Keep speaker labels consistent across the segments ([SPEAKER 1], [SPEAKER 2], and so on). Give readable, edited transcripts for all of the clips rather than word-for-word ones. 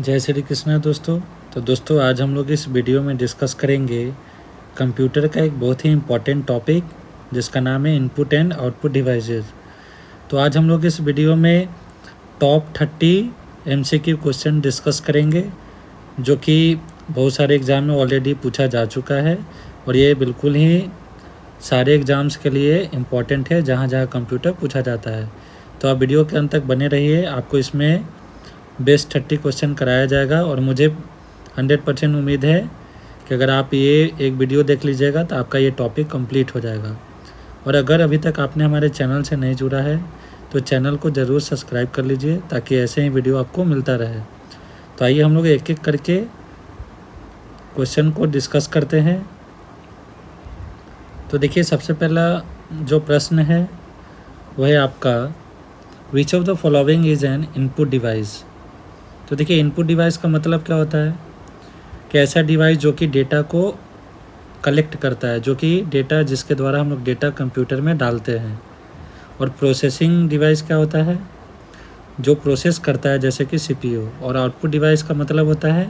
[SPEAKER 1] जय श्री कृष्णा दोस्तों। तो दोस्तों आज हम लोग इस वीडियो में डिस्कस करेंगे कंप्यूटर का एक बहुत ही इम्पॉर्टेंट टॉपिक जिसका नाम है इनपुट एंड आउटपुट डिवाइसेस। तो आज हम लोग इस वीडियो में टॉप 30 एमसीक्यू क्वेश्चन डिस्कस करेंगे जो कि बहुत सारे एग्ज़ाम में ऑलरेडी पूछा जा चुका है और ये बिल्कुल ही सारे एग्ज़ाम्स के लिए इम्पॉर्टेंट है जहाँ जहाँ कंप्यूटर पूछा जाता है। तो आप वीडियो के अंत तक बने रहिए, आपको इसमें बेस्ट 30 क्वेश्चन कराया जाएगा और मुझे 100% उम्मीद है कि अगर आप ये एक वीडियो देख लीजिएगा तो आपका ये टॉपिक कंप्लीट हो जाएगा। और अगर अभी तक आपने हमारे चैनल से नहीं जुड़ा है तो चैनल को ज़रूर सब्सक्राइब कर लीजिए ताकि ऐसे ही वीडियो आपको मिलता रहे। तो आइए हम लोग एक एक करके क्वेश्चन को डिस्कस करते हैं। तो देखिए सबसे पहला जो प्रश्न है वह है आपका विच of the following is an input device. तो देखिए इनपुट डिवाइस का मतलब क्या होता है कि ऐसा डिवाइस जो कि डेटा को कलेक्ट करता है, जो कि डेटा जिसके द्वारा हम लोग डेटा कंप्यूटर में डालते हैं। और प्रोसेसिंग डिवाइस क्या होता है, जो प्रोसेस करता है जैसे कि सीपीयू। और आउटपुट डिवाइस का मतलब होता है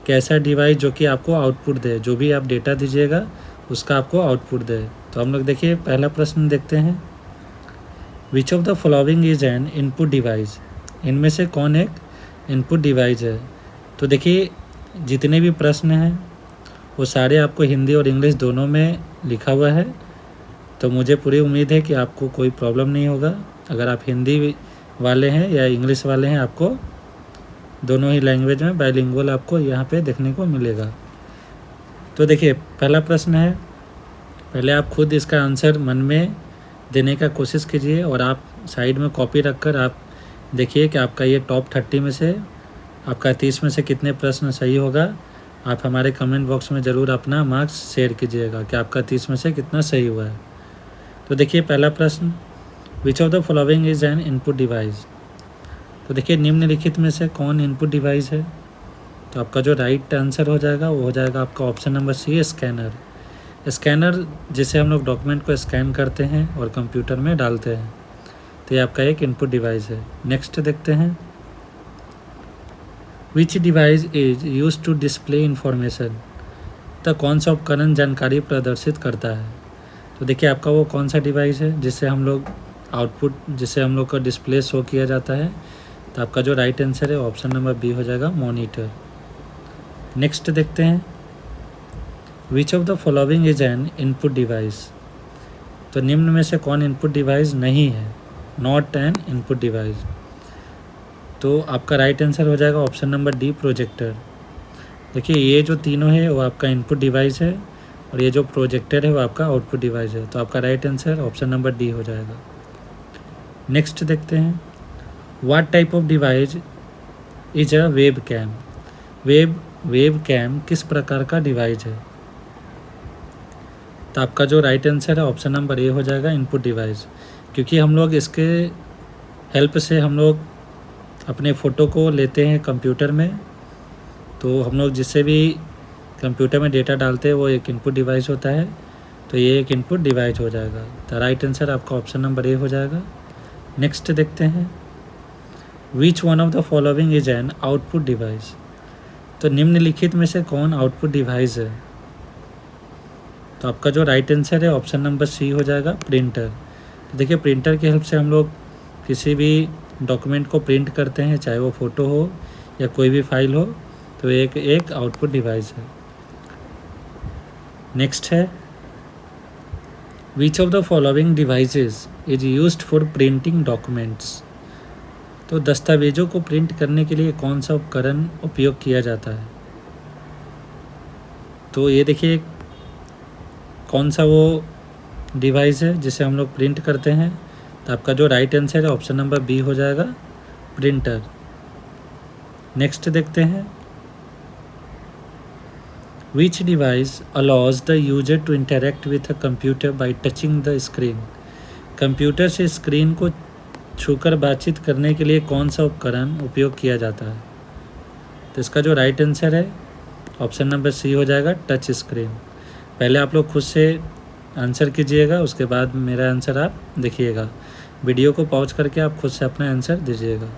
[SPEAKER 1] कि ऐसा डिवाइस जो कि आपको आउटपुट दे, जो भी आप डेटा दीजिएगा उसका आपको आउटपुट दे। तो हम लोग देखिए पहला प्रश्न देखते हैं, which of the following is an input device. इनमें से कौन एक इनपुट डिवाइस है। तो देखिए जितने भी प्रश्न हैं वो सारे आपको हिंदी और इंग्लिश दोनों में लिखा हुआ है। तो मुझे पूरी उम्मीद है कि आपको कोई प्रॉब्लम नहीं होगा। अगर आप हिंदी वाले हैं या इंग्लिश वाले हैं, आपको दोनों ही लैंग्वेज में बाइलिंगुअल आपको यहाँ पे देखने को मिलेगा। तो देखिए पहला प्रश्न है, पहले आप खुद इसका आंसर मन में देने का कोशिश कीजिए और आप साइड में कॉपी रखकर आप देखिए कि आपका ये टॉप 30 में से आपका 30 में से कितने प्रश्न सही होगा। आप हमारे कमेंट बॉक्स में ज़रूर अपना मार्क्स शेयर कीजिएगा कि आपका 30 में से कितना सही हुआ है। तो देखिए पहला प्रश्न, विच of the following is an input device. तो देखिए निम्नलिखित में से कौन इनपुट डिवाइस है। तो आपका जो राइट आंसर हो जाएगा वो हो जाएगा आपका option number C, scanner. Scanner जिसे हम लोग डॉक्यूमेंट को स्कैन करते हैं और कंप्यूटर में डालते हैं, तो ये आपका एक इनपुट डिवाइस है। नेक्स्ट देखते हैं, which device is use to display information. तो कौन सा उपकरण जानकारी प्रदर्शित करता है। तो देखिए आपका वो कौन सा डिवाइस है जिससे हम लोग आउटपुट, जिससे हम लोग का डिस्प्ले शो किया जाता है। तो आपका जो राइट आंसर है ऑप्शन नंबर बी हो जाएगा, मॉनिटर। नेक्स्ट देखते हैं, which of the following is an input device. तो निम्न में से कौन इनपुट डिवाइस नहीं है, नॉट एन इनपुट डिवाइस। तो आपका राइट आंसर हो जाएगा ऑप्शन नंबर डी, प्रोजेक्टर। देखिए ये जो तीनों है वो आपका इनपुट डिवाइस है और ये जो प्रोजेक्टर है वो आपका आउटपुट डिवाइस है। तो आपका right answer option number D हो जाएगा। नेक्स्ट देखते हैं, what type of device is a webcam. Webcam किस प्रकार का डिवाइस है। तो आपका जो राइट आंसर है ऑप्शन नंबर ए हो जाएगा, इनपुट डिवाइस। क्योंकि हम लोग इसके हेल्प से हम लोग अपने फ़ोटो को लेते हैं कंप्यूटर में, तो हम लोग जिससे भी कंप्यूटर में डेटा डालते हैं वो एक इनपुट डिवाइस होता है। तो ये एक इनपुट डिवाइस हो जाएगा। तो राइट आंसर आपका ऑप्शन नंबर ए हो जाएगा। नेक्स्ट देखते हैं, which one of the following is an output device. तो निम्नलिखित में से कौन आउटपुट डिवाइस है। तो आपका जो राइट आंसर है ऑप्शन नंबर सी हो जाएगा, प्रिंटर। तो देखिए प्रिंटर की हेल्प से हम लोग किसी भी डॉक्यूमेंट को प्रिंट करते हैं, चाहे वो फ़ोटो हो या कोई भी फाइल हो, तो एक आउटपुट डिवाइस है। नेक्स्ट है, which of the following devices is used for printing documents. तो दस्तावेज़ों को प्रिंट करने के लिए कौन सा उपकरण उपयोग किया जाता है। तो ये देखिए कौन सा वो डिवाइस है जिसे हम लोग प्रिंट करते हैं। तो आपका जो राइट आंसर है ऑप्शन नंबर बी हो जाएगा, प्रिंटर। नेक्स्ट देखते हैं, which device allows the user to interact with a computer by touching the screen. Computer से स्क्रीन को छूकर बातचीत करने के लिए कौन सा उपकरण उपयोग किया जाता है। तो इसका जो राइट आंसर है ऑप्शन नंबर सी हो जाएगा, टच स्क्रीन। पहले आप लोग खुद से आंसर कीजिएगा, उसके बाद मेरा आंसर आप देखिएगा। वीडियो को पॉज करके आप खुद से अपना आंसर दीजिएगा।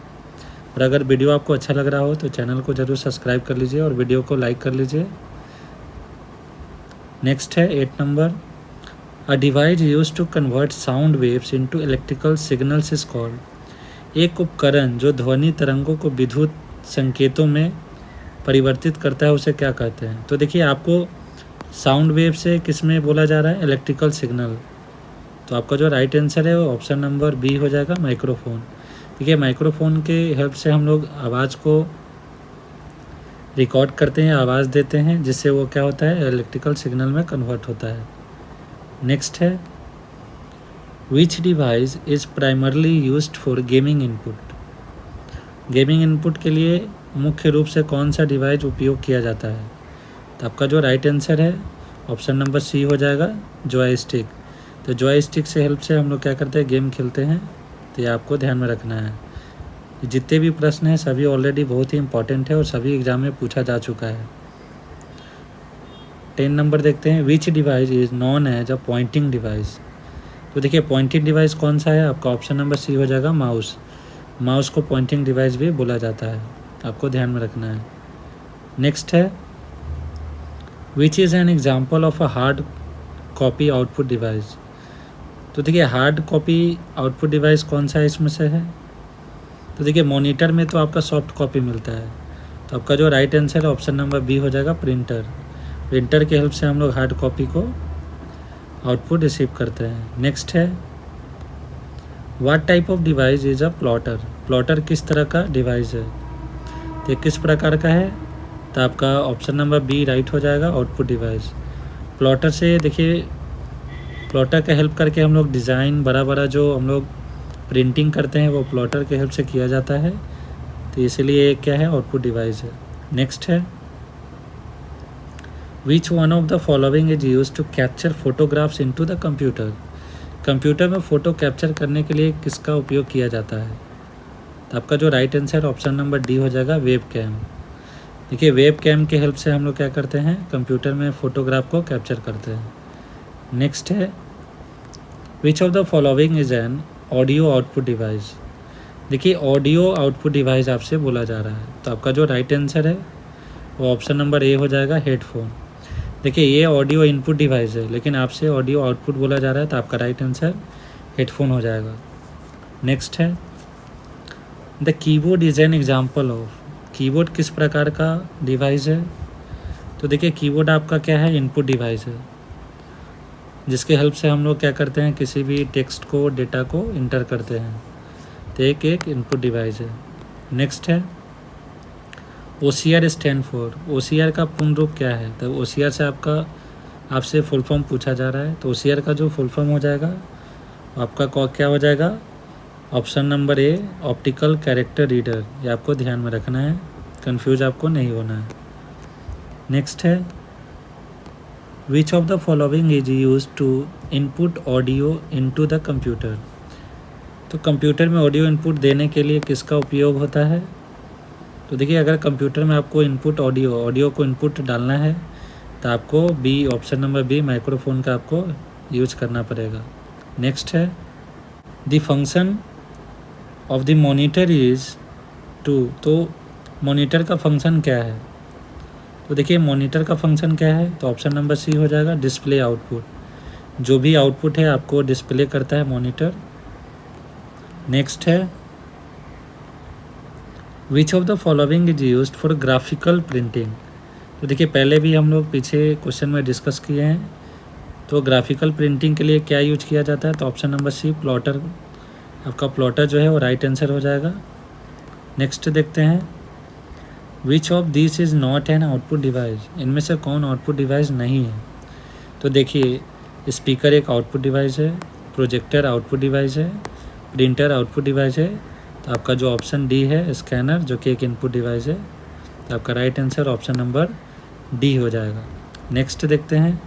[SPEAKER 1] और अगर वीडियो आपको अच्छा लग रहा हो तो चैनल को ज़रूर सब्सक्राइब कर लीजिए और वीडियो को लाइक कर लीजिए। नेक्स्ट है 8 number, a device use to convert sound waves into electrical signals is called. एक उपकरण जो ध्वनि तरंगों को विद्युत संकेतों में परिवर्तित करता है उसे क्या कहते हैं। तो देखिए आपको साउंड वेव से किस में बोला जा रहा है, इलेक्ट्रिकल सिग्नल। तो आपका जो राइट आंसर है वो ऑप्शन नंबर बी हो जाएगा, माइक्रोफोन। देखिए माइक्रोफोन के हेल्प से हम लोग आवाज़ को रिकॉर्ड करते हैं, आवाज़ देते हैं, जिससे वो क्या होता है, इलेक्ट्रिकल सिग्नल में कन्वर्ट होता है। नेक्स्ट है, विच device is primarily used for gaming input. Gaming input के लिए मुख्य रूप से कौन सा डिवाइस उपयोग किया जाता है। तो आपका जो राइट आंसर है ऑप्शन नंबर सी हो जाएगा, जॉयस्टिक। तो जॉयस्टिक से हेल्प से हम लोग क्या करते हैं, गेम खेलते हैं। तो ये आपको ध्यान में रखना है। जितने भी प्रश्न हैं सभी ऑलरेडी बहुत ही इंपॉर्टेंट है और सभी एग्जाम में पूछा जा चुका है। 10 नंबर देखते हैं, which device is known as a pointing device. तो देखिए पॉइंटिंग डिवाइस कौन सा है, आपका ऑप्शन नंबर सी हो जाएगा, माउस। माउस को पॉइंटिंग डिवाइस भी बोला जाता है, आपको ध्यान में रखना है। नेक्स्ट है, which is an example of a hard copy output device. तो देखिए हार्ड कॉपी आउटपुट डिवाइस कौन सा है इसमें से है। तो देखिए मॉनिटर में तो आपका सॉफ्ट कॉपी मिलता है। तो आपका जो राइट आंसर है ऑप्शन नंबर बी हो जाएगा, प्रिंटर। प्रिंटर के हेल्प से हम लोग हार्ड कॉपी को आउटपुट रिसीव करते हैं। नेक्स्ट है, what type of device is a plotter. Plotter किस तरह का डिवाइस है, तो किस प्रकार का है। तो आपका ऑप्शन नंबर बी राइट हो जाएगा, आउटपुट डिवाइस। प्लॉटर से देखिए प्लॉटर का हेल्प करके हम लोग डिज़ाइन बड़ा बड़ा जो हम लोग प्रिंटिंग करते हैं वो प्लॉटर के हेल्प से किया जाता है। तो इसलिए ये क्या है, आउटपुट डिवाइस है। नेक्स्ट है, which one of the following is use to capture photographs into the computer. Computer में फ़ोटो कैप्चर करने के लिए किसका उपयोग किया जाता है। तो आपका जो right answer option number D हो जाएगा, वेब कैम। देखिए वेब कैम के हेल्प से हम लोग क्या करते हैं, कंप्यूटर में फ़ोटोग्राफ को कैप्चर करते हैं। नेक्स्ट है, which of the following is an audio output device. देखिए ऑडियो आउटपुट डिवाइस आपसे बोला जा रहा है। तो आपका जो राइट आंसर है वो ऑप्शन नंबर ए हो जाएगा, हेडफोन। देखिए ये ऑडियो इनपुट डिवाइस है लेकिन आपसे ऑडियो आउटपुट बोला जा रहा है, तो आपका राइट आंसर हेडफोन हो जाएगा। नेक्स्ट है, the keyboard is an example of. Keyboard किस प्रकार का डिवाइस है। तो देखिए कीबोर्ड आपका क्या है, इनपुट डिवाइस है, जिसके हेल्प से हम लोग क्या करते हैं, किसी भी टेक्स्ट को, डेटा को इंटर करते हैं। तो एक इनपुट डिवाइस है। नेक्स्ट है, OCR स्टैंड फॉर। OCR का पूर्ण रूप क्या है। तो OCR से आपसे फुल फॉर्म पूछा जा रहा है। तो OCR का जो फुल फॉर्म हो जाएगा आपका क्या हो जाएगा, ऑप्शन नंबर ए, ऑप्टिकल कैरेक्टर रीडर। ये आपको ध्यान में रखना है, कंफ्यूज आपको नहीं होना है। नेक्स्ट है, which of the following is use to input audio into the computer. तो कंप्यूटर में ऑडियो इनपुट देने के लिए किसका उपयोग होता है। तो देखिए अगर कंप्यूटर में आपको इनपुट ऑडियो को इनपुट डालना है तो आपको B, option number B, microphone का आपको यूज करना पड़ेगा। नेक्स्ट है, the function of the monitor is to. तो मॉनिटर का फंक्शन क्या है। तो देखिए मॉनिटर का फंक्शन क्या है, तो ऑप्शन नंबर सी हो जाएगा, डिस्प्ले आउटपुट। जो भी आउटपुट है आपको डिस्प्ले करता है मॉनिटर। नेक्स्ट है, which of the following is used for graphical printing. तो देखिए पहले भी हम लोग पीछे क्वेश्चन में डिस्कस किए हैं। तो ग्राफिकल प्रिंटिंग के लिए क्या यूज किया जाता है। तो ऑप्शन नंबर सी, प्लॉटर। आपका प्लॉटर जो है वो राइट आंसर हो जाएगा। नेक्स्ट देखते हैं, which of this is not an output device. इनमें से कौन आउटपुट डिवाइस नहीं है। तो देखिए स्पीकर एक आउटपुट डिवाइस है, प्रोजेक्टर आउटपुट डिवाइस है, प्रिंटर आउटपुट डिवाइस है। तो आपका जो ऑप्शन डी है, स्कैनर, जो कि एक इनपुट डिवाइस है। तो आपका right answer option number D हो जाएगा। नेक्स्ट देखते हैं,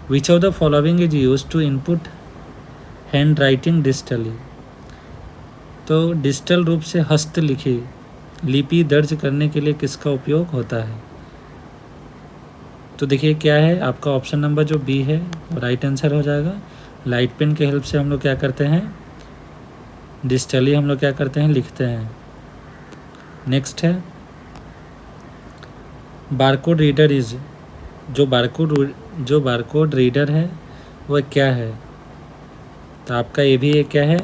[SPEAKER 1] which of the following is use to input handwriting digitally. तो डिजिटल रूप से हस्तलिखी लिपि दर्ज करने के लिए किसका उपयोग होता है। तो देखिए क्या है, आपका ऑप्शन नंबर जो बी है वो राइट आंसर हो जाएगा। लाइट पेन के हेल्प से हम लोग क्या करते हैं, डिजिटली हम लोग क्या करते हैं, लिखते हैं। नेक्स्ट है बारकोड रीडर इज, जो बारकोड रीडर है वह क्या है? तो आपका ये भी क्या है?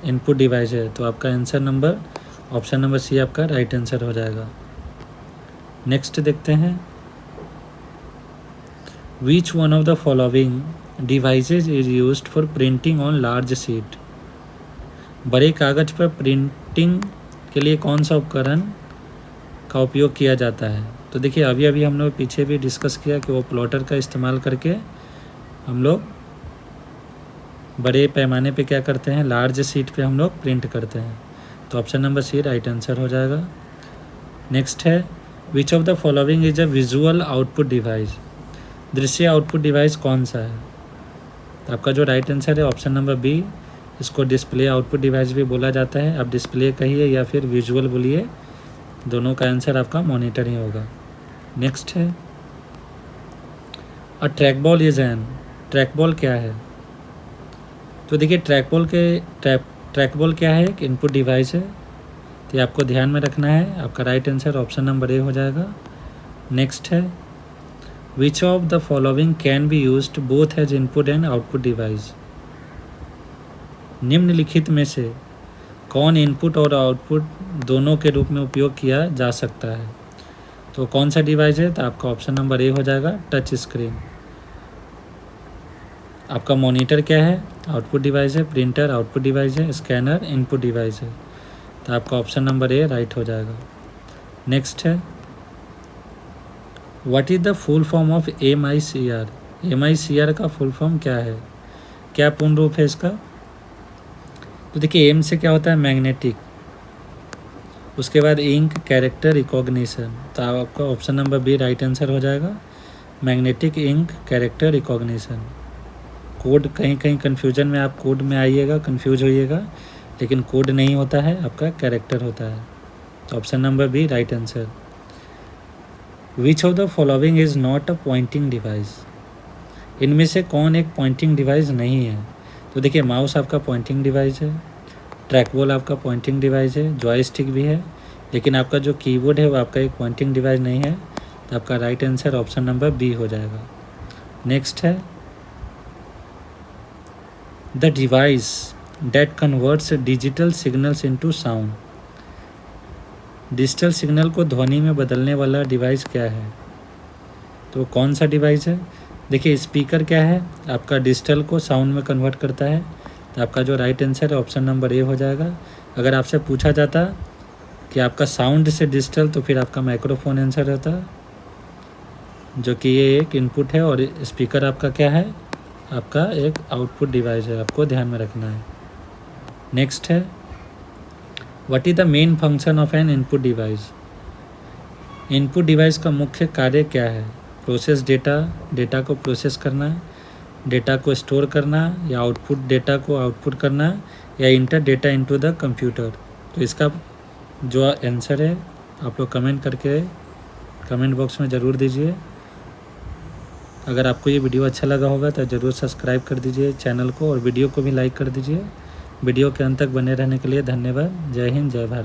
[SPEAKER 1] इनपुट डिवाइस है। तो आपका answer number option number C आपका राइट आंसर हो जाएगा। नेक्स्ट देखते हैं, which one of the following devices is used for printing on large sheet. बड़े कागज पर प्रिंटिंग के लिए कौन सा उपकरण का उपयोग किया जाता है? तो देखिए अभी अभी हम लोग पीछे भी डिस्कस किया कि वो प्लॉटर का इस्तेमाल करके हम लोग बड़े पैमाने पे क्या करते हैं, लार्ज शीट पे हम लोग प्रिंट करते हैं। तो option number C right answer हो जाएगा। नेक्स्ट है, which of the following is a visual output device. दृश्य आउटपुट डिवाइस कौन सा है? तो आपका जो राइट आंसर है ऑप्शन नंबर बी, इसको डिस्प्ले आउटपुट डिवाइस भी बोला जाता है। आप डिस्प्ले कहिए या फिर विजुअल बोलिए, दोनों का आंसर आपका मॉनिटर ही होगा। नेक्स्ट है, a track ball is an, track ball क्या है? तो देखिए ट्रैक बॉल क्या है? एक इनपुट डिवाइस है। तो ये आपको ध्यान में रखना है। आपका right answer option number A हो जाएगा। नेक्स्ट है, which of the following can be used both as input and output device. निम्नलिखित में से कौन इनपुट और आउटपुट दोनों के रूप में उपयोग किया जा सकता है? तो कौन सा डिवाइस है? तो आपका ऑप्शन नंबर ए हो जाएगा, टच स्क्रीन। आपका मॉनिटर क्या है? आउटपुट डिवाइस है। प्रिंटर आउटपुट डिवाइस है। स्कैनर इनपुट डिवाइस है। तो आपका ऑप्शन नंबर ए राइट हो जाएगा। नेक्स्ट है, what is the full form of MICR। MICR का फुल फॉर्म क्या है? क्या पूर्ण रूप है इसका? तो देखिए एम से क्या होता है? मैग्नेटिक। उसके बाद इंक कैरेक्टर रिकॉग्निशन। तो आपका option number B right answer हो जाएगा, magnetic ink character recognition. Code कहीं कहीं कन्फ्यूजन में आप कोड में आइएगा, कन्फ्यूज होइएगा, लेकिन कोड नहीं होता है, आपका कैरेक्टर होता है। तो option number B right answer. Which of the following is not a pointing device. इनमें से कौन एक पॉइंटिंग डिवाइस नहीं है? तो देखिए माउस आपका पॉइंटिंग डिवाइस है, ट्रैकबॉल आपका पॉइंटिंग डिवाइस है, जॉयस्टिक भी है, लेकिन आपका जो कीबोर्ड है वो आपका एक पॉइंटिंग डिवाइस नहीं है। तो आपका right answer option number B हो जाएगा। नेक्स्ट है, the device that converts digital signals into sound. Digital signal को ध्वनि में बदलने वाला डिवाइस क्या है? तो कौन सा डिवाइस है? देखिए स्पीकर क्या है? आपका डिजिटल को साउंड में कन्वर्ट करता है। तो आपका जो राइट आंसर है ऑप्शन नंबर ए हो जाएगा। अगर आपसे पूछा जाता कि आपका साउंड से डिजिटल, तो फिर आपका माइक्रोफोन आंसर होता, जो कि ये एक इनपुट है, और स्पीकर आपका क्या है? आपका एक आउटपुट डिवाइस है, आपको ध्यान में रखना है। नेक्स्ट है, what is the main function of N input device. Input device का मुख्य कार्य क्या है? प्रोसेस डेटा, डेटा को प्रोसेस करना, डेटा को स्टोर करना, या आउटपुट डेटा को आउटपुट करना, या inter data into the computer. तो इसका जो आंसर है आप लोग कमेंट करके कमेंट बॉक्स में ज़रूर दीजिए। अगर आपको ये वीडियो अच्छा लगा होगा तो ज़रूर सब्सक्राइब कर दीजिए चैनल को, और वीडियो को भी लाइक कर दीजिए। वीडियो के अंत तक बने रहने के लिए धन्यवाद। जय हिंद, जय भारत।